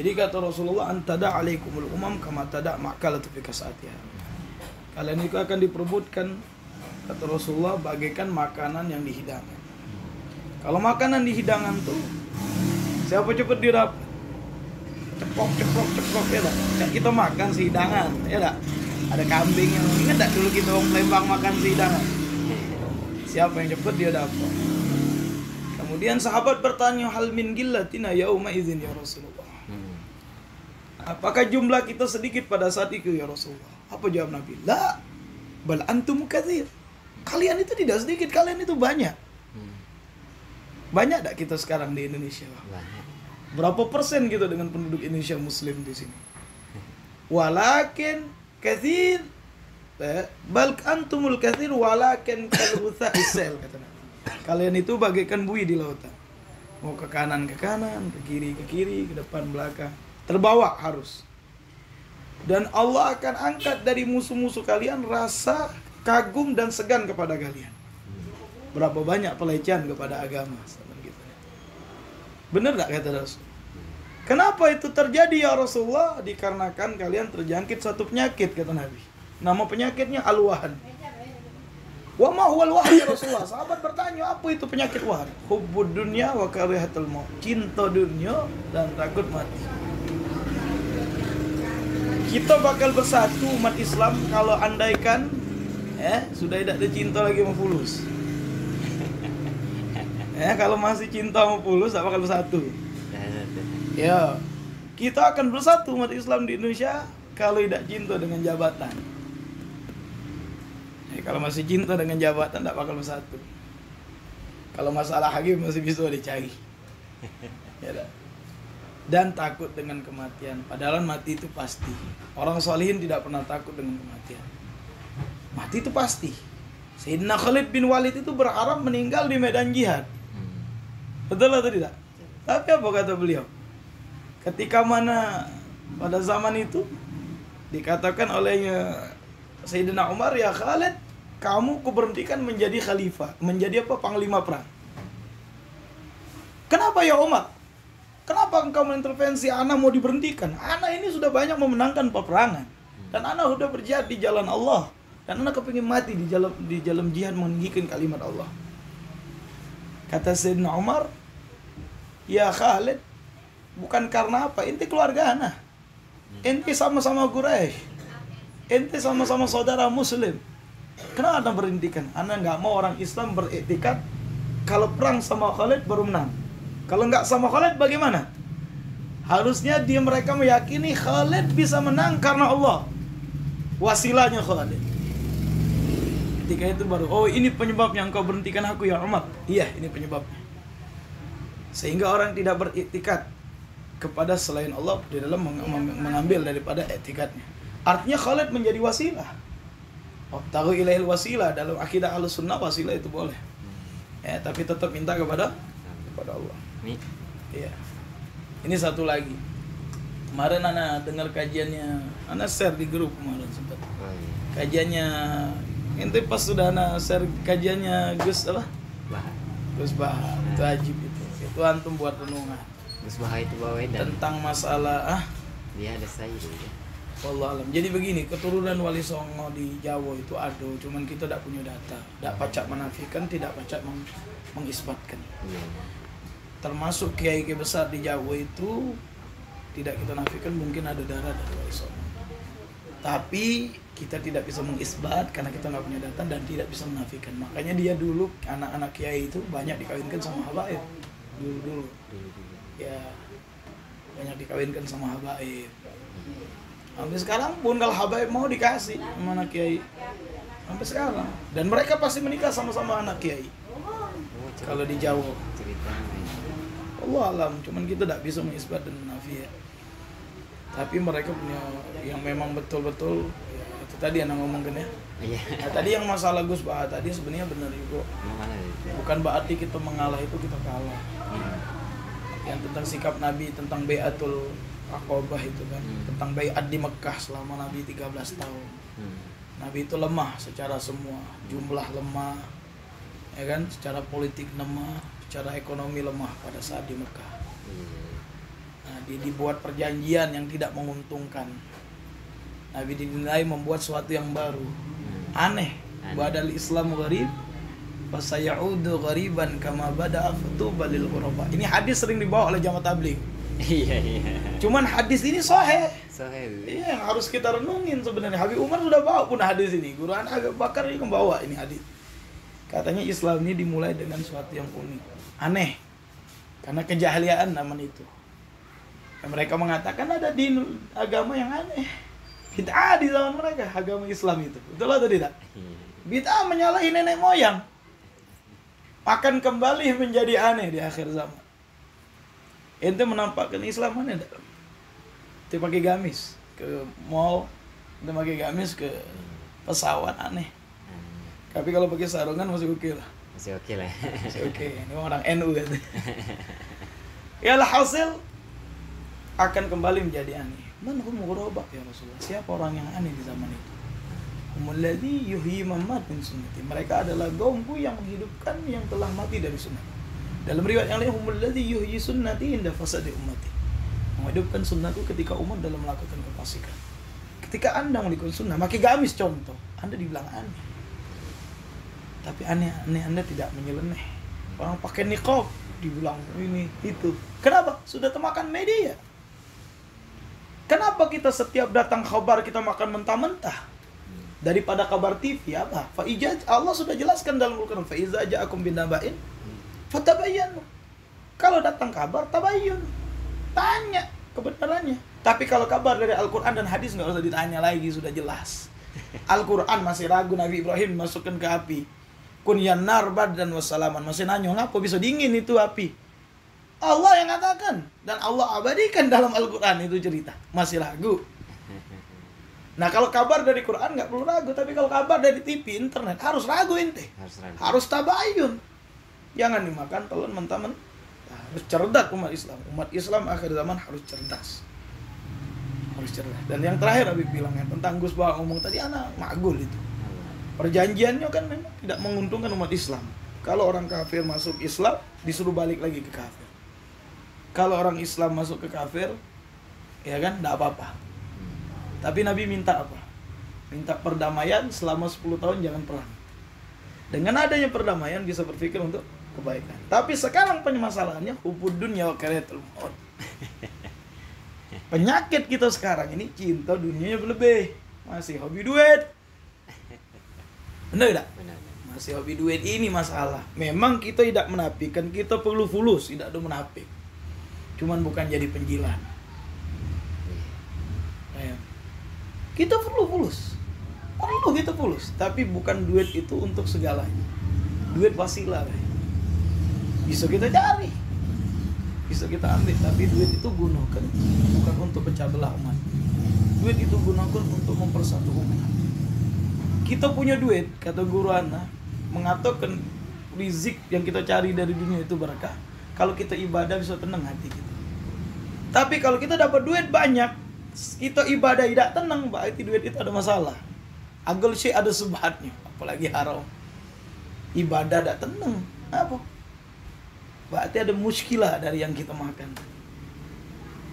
Jadi kata Rasulullah, antada alaikumul umam kama tada ma'kalatu fi kasatiha. Kalian itu akan diperebutkan, kata Rasulullah, bagaikan makanan yang dihidangkan. Kalau makanan di hidangan tuh siapa cepet didapat? Ceplok ya dah. Kan kita makan sehidangan, ya dah. Ada kambing yang ingat tak dulu kita orang Palembang makan sehidangan. Siapa yang cepet dia dapat. Kemudian sahabat bertanya, hal min gillatina yauma idzin ya Rasulullah. Apakah jumlah kita sedikit pada saat itu ya Rasulullah? Apa jawab Nabi? La, bal antum katsir. Kalian itu tidak sedikit, kalian itu banyak. Banyak tak kita sekarang di Indonesia? Banyak. Berapa persen gitu dengan penduduk Indonesia Muslim di sini? Walakin katsir, bal antumul katsir walakin kalutha isel, kata Nabi. Kalian itu bagaikan buih di lautan. Mau ke kanan, ke kiri, ke depan, belakang. Terbawa harus. Dan Allah akan angkat dari musuh-musuh kalian rasa kagum dan segan kepada kalian. Berapa banyak pelecehan kepada agama. Benar tak kata Rasul? Kenapa itu terjadi ya Rasulullah? Dikarenakan kalian terjangkit satu penyakit, kata Nabi. Nama penyakitnya al-wahan. Wa ma huwal wahan ya Rasulullah? Sahabat bertanya, apa itu penyakit wahan? Hubbud dunya wa karihatul maut. Cinta dunia dan takut mati. Kita bakal bersatu umat Islam kalau andaikan sudah tidak ada cinta lagi sama fulus. Kalau masih cinta sama fulus tak bakal bersatu. Ya, kita akan bersatu umat Islam di Indonesia kalau tidak cinta dengan jabatan. Kalau masih cinta dengan jabatan tak bakal bersatu. Kalau masalah hakim masih bisa dicari. Ya dah. Dan takut dengan kematian. Padahal mati itu pasti. Orang solihin tidak pernah takut dengan kematian. Mati itu pasti. Sayyidina Khalid bin Walid itu berharap meninggal di medan jihad. Betul atau tidak? Tapi apa kata beliau? Ketika mana pada zaman itu dikatakan olehnya Sayyidina Umar, ya Khalid, kamu kuberhentikan menjadi khalifah, menjadi apa? Panglima perang. Kenapa ya Umar? Kenapa engkau mengintervensi? Anak mau diberhentikan. Anak ini sudah banyak memenangkan peperangan. Dan anak sudah berjihad di jalan Allah. Dan anak kepingin mati di jalan jihad meninggikan kalimat Allah. Kata Sayyidina Umar, ya Khalid, bukan karena apa? Inti keluarga anak. Inti sama-sama Quraisy. Inti sama-sama saudara Muslim. Kenapa anak berhentikan? Anak nggak mau orang Islam beriktikad kalau perang sama Khalid baru menang. Kalau nggak sama Khalid bagaimana? Harusnya mereka meyakini Khalid bisa menang karena Allah. Wasilahnya Khalid. Ketika itu baru, oh ini penyebabnya engkau berhentikan aku ya Umar. Iya, ini penyebabnya. Sehingga orang tidak beriktikad kepada selain Allah di dalam mengambil daripada iktikadnya. Artinya Khalid menjadi wasilah. Wabtaghu ilaihil wasilah. Dalam akidah Ahlussunnah wasilah itu boleh. Ya, tapi tetap minta kepada Allah. Iya. Ini satu lagi. Kemarin anak dengar kajiannya, anak share di grup kemarin sempat. Kajiannya, ente pas sudah anak share kajiannya Gus apa? Gus Bahar. Itu ajib itu. Itu antum buat renungan. Gus Bahar itu bawain tentang masalah dia ada saya juga. Wallahualam. Jadi begini, keturunan Wali Songo di Jawa itu ada, cuman kita tidak punya data. Tidak pacak menafikan, tidak pacak mengisbatkan. Termasuk kiai besar di Jawa itu tidak kita nafikan mungkin ada darah dari Wali Songo. Tapi kita tidak bisa mengisbat karena kita nggak punya data dan tidak bisa menafikan. Makanya dia dulu anak-anak kiai itu banyak dikawinkan sama habaib. Dulu. Ya, banyak dikawinkan sama habaib. Sampai sekarang pun kalau habaib mau dikasih sama anak kiai. Sampai sekarang. Dan mereka pasti menikah sama-sama anak kiai. Kalau di Jawa. Allah alam, cuman kita tidak bisa mengisbat dan menafi ya. Tapi mereka punya yang memang betul-betul ya, itu tadi yang ngomongin ya. Nah, tadi yang masalah Gus Bahar tadi sebenarnya benar juga. Bukan berarti kita mengalah itu kita kalah. Yang tentang sikap Nabi, tentang Bai'atul Aqabah itu kan, tentang bai'at di Mekah selama Nabi 13 tahun. Nabi itu lemah secara semua, jumlah lemah, ya kan, secara politik lemah, secara ekonomi lemah pada saat di Mekah. Nah, dibuat perjanjian yang tidak menguntungkan. Nabi dinilai membuat sesuatu yang baru. Aneh. Badal Islam gharib fasayaudu ghariban kama bada'a fatuba lil ghuraba. Ini hadis sering dibawa oleh jamaah tabligh. Iya. Cuman hadis ini sahih. Sahih. Iya, yang harus kita renungin sebenarnya. Habib Umar sudah bawa pun hadis ini. Guru Ana Habib Bakar ini membawa ini hadis. Katanya Islam ini dimulai dengan sesuatu yang unik, aneh. Karena kejahiliaan zaman itu. Dan mereka mengatakan ada agama yang aneh. Bid'ah di zaman mereka, agama Islam itu. Betul atau tidak? Bid'ah menyalahi nenek moyang. Akan kembali menjadi aneh di akhir zaman. Ente menampakkan Islam aneh enggak? Ente pakai gamis ke mall, ente pakai gamis ke pesawat aneh. Tapi kalau pakai sarungan masih oke lah. Masih oke lah. Masih oke. Ini orang NU kan. Ya lah, hasil akan kembali menjadi aneh. Man hum ghuraba ya Rasulullah. Siapa orang yang aneh di zaman itu? Humul ladzi yuhyi man mat min sunnati. Mereka adalah kaumku yang menghidupkan yang telah mati dari sunnah. Dalam riwayat yang lain, humul ladzi yuhyi sunnati inda fasadi ummati. Menghidupkan sunnahku ketika umat dalam melakukan kefasikan. Ketika Anda melakukan sunnah, pakai gamis contoh, Anda dibilang aneh. Tapi aneh Anda tidak menyeleneh. Orang pakai niqab dibilang ini itu. Kenapa? Sudah termakan media. Kenapa kita setiap datang kabar kita makan mentah-mentah daripada kabar TV apa? Allah sudah jelaskan dalam Al-Qur'an, fa iza ja'akum binaba'in fatabayyanu. Kalau datang kabar tabayyun. Tanya kebenarannya. Tapi kalau kabar dari Al-Qur'an dan hadis enggak usah ditanya lagi, sudah jelas. Al-Qur'an masih ragu Nabi Ibrahim dimasukkan ke api. Kun yanar dan wassalaman, masih nanya ngapa bisa dingin itu api. Allah yang katakan dan Allah abadikan dalam Al-Qur'an itu cerita. Masih ragu. Nah, kalau kabar dari Quran nggak perlu ragu, tapi kalau kabar dari TV, internet harus ragu ente. Harus tabayun. Jangan dimakan telan mentah-mentah. Harus cerdas umat Islam. Umat Islam akhir zaman harus cerdas. Harus cerdas. Dan yang terakhir Habib bilang ya, tentang Gus Bah ngomong tadi, anak magul itu. Perjanjiannya kan memang tidak menguntungkan umat Islam. Kalau orang kafir masuk Islam, disuruh balik lagi ke kafir. Kalau orang Islam masuk ke kafir, ya kan, tidak apa-apa. Tapi Nabi minta apa? Minta perdamaian selama 10 tahun jangan perang. Dengan adanya perdamaian bisa berpikir untuk kebaikan. Tapi sekarang permasalahannya hubud dunya wa karahatul maut. Penyakit kita sekarang ini cinta dunianya berlebih. Masih hobi duit. Benar tidak? Benar. Masih hobi duit, ini masalah. Memang kita tidak menafikan, kita perlu fulus, tidak ada menafik. Cuman bukan jadi penjilat. Kita perlu fulus. Perlu kita fulus, tapi bukan duit itu untuk segalanya. Duit wasilah. Bisa kita cari. Bisa kita ambil, tapi duit itu gunakan bukan untuk pecah belah umat. Duit itu gunakan untuk mempersatu umat. Kita punya duit, kata guru Ana, mengatakan rizik yang kita cari dari dunia itu berkah. Kalau kita ibadah bisa tenang hati kita. Tapi kalau kita dapat duit banyak, kita ibadah tidak tenang, berarti duit itu ada masalah. Agul syai ada subhatnya, apalagi haram. Ibadah tidak tenang, apa? Berarti ada muskilah dari yang kita makan.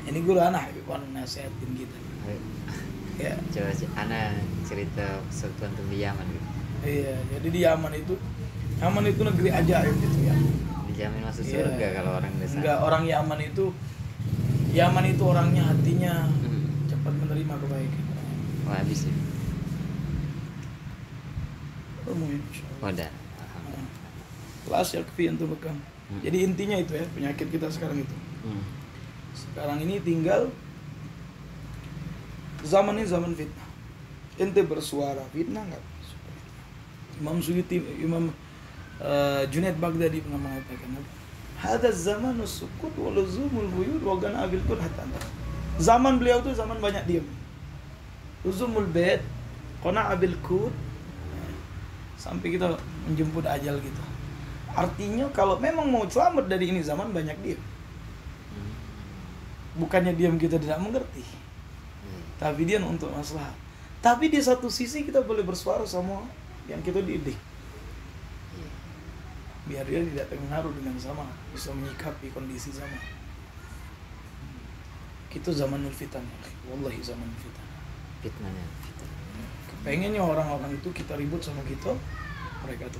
Ini guru anak, nasihatin kita. Ya. Coba Ana cerita sesuatu di Yaman gitu. Iya, jadi di Yaman itu negeri ajaib gitu ya. Dijamin masuk surga kalau orang desa. Enggak, orang Yaman itu orangnya hatinya cepat menerima kebaikan. Wah, habis ya. Udah. Kelas ya kepian tuh bekam. Jadi intinya itu ya, penyakit kita sekarang itu. Sekarang ini tinggal zaman ini zaman fitnah. Ente bersuara fitnah enggak? Imam Suyuti, Imam Junaid Baghdadi pernah mengatakan, "Hadza zamanu sukut wa luzumul buyut wa gana abil qud hatta." Zaman beliau itu zaman banyak diam. Luzumul bait, qana abil qud, sampai kita menjemput ajal gitu. Artinya kalau memang mau selamat dari ini zaman banyak diam. Bukannya diam kita tidak mengerti. Tapi dia untuk masalah. Tapi di satu sisi kita boleh bersuara sama yang kita didik. Biar dia tidak terpengaruh dengan sama, bisa menyikapi kondisi sama. Itu zamanul fitan ya. Wallahi zamanul fitan. Fitnahnya. Pengennya orang-orang itu kita ribut sama kita, mereka tuh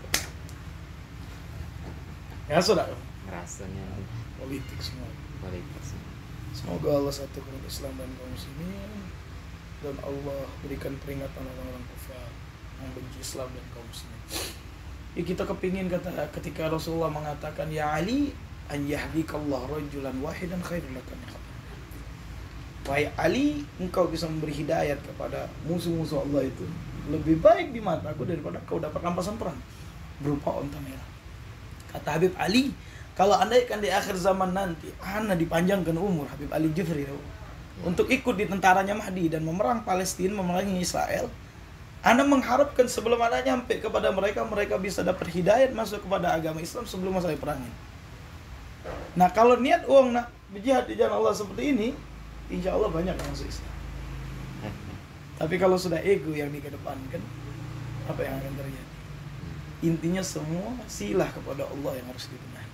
ya sudah Ngerasanya politik semua. politik sih. Semoga Allah satukan Islam dan kaum muslimin, dan Allah berikan peringatan orang-orang kafir yang benci Islam dan kaum muslimin. Ya, kita kepingin ketika Rasulullah mengatakan ya Ali an yahdikallah rajulan wahidan khairul laka min hamrin. Wahai Ali, engkau bisa memberi hidayat kepada musuh-musuh Allah itu lebih baik di mataku daripada kau dapat rampasan perang berupa onta merah. Kata Habib Ali, kalau andaikan di akhir zaman nanti ana dipanjangkan umur, Habib Ali Jufri untuk ikut di tentaranya Mahdi dan memerang Palestina, memerangi Israel, ana mengharapkan sebelum ana nyampe kepada mereka, mereka bisa dapat hidayat masuk kepada agama Islam sebelum masa perangin. Nah, kalau niat uang nak berjihad di jalan Allah seperti ini, insya Allah banyak yang masuk Islam. Tapi kalau sudah ego yang dikedepankan, apa yang akan terjadi? Intinya semua silah kepada Allah yang harus dibenahi.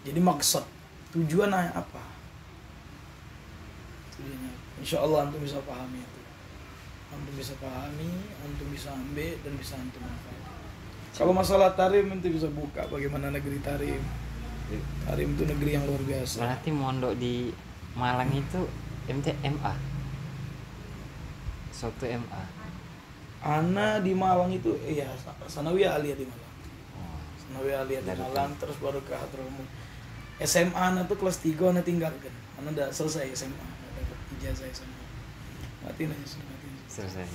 Jadi maksud, tujuannya apa? Tujuannya, insya Allah antum bisa pahami itu. Antum bisa pahami, antum bisa ambil dan bisa antum manfaatkan. Kalau masalah Tarim itu bisa buka bagaimana negeri Tarim. Tarim itu negeri yang luar biasa. Berarti mondok di Malang itu MA. Suatu MA. Ana di Malang itu iya Sanawiyah Aliyah di Malang. Oh. Sanawiyah Aliyah di Malang terus baru ke Hadrah Umum. SMA ana tuh kelas 3 ana tinggalkan. Ana udah selesai SMA, dapat ijazah SMA. Matiin aja sudah matiin. Selesai.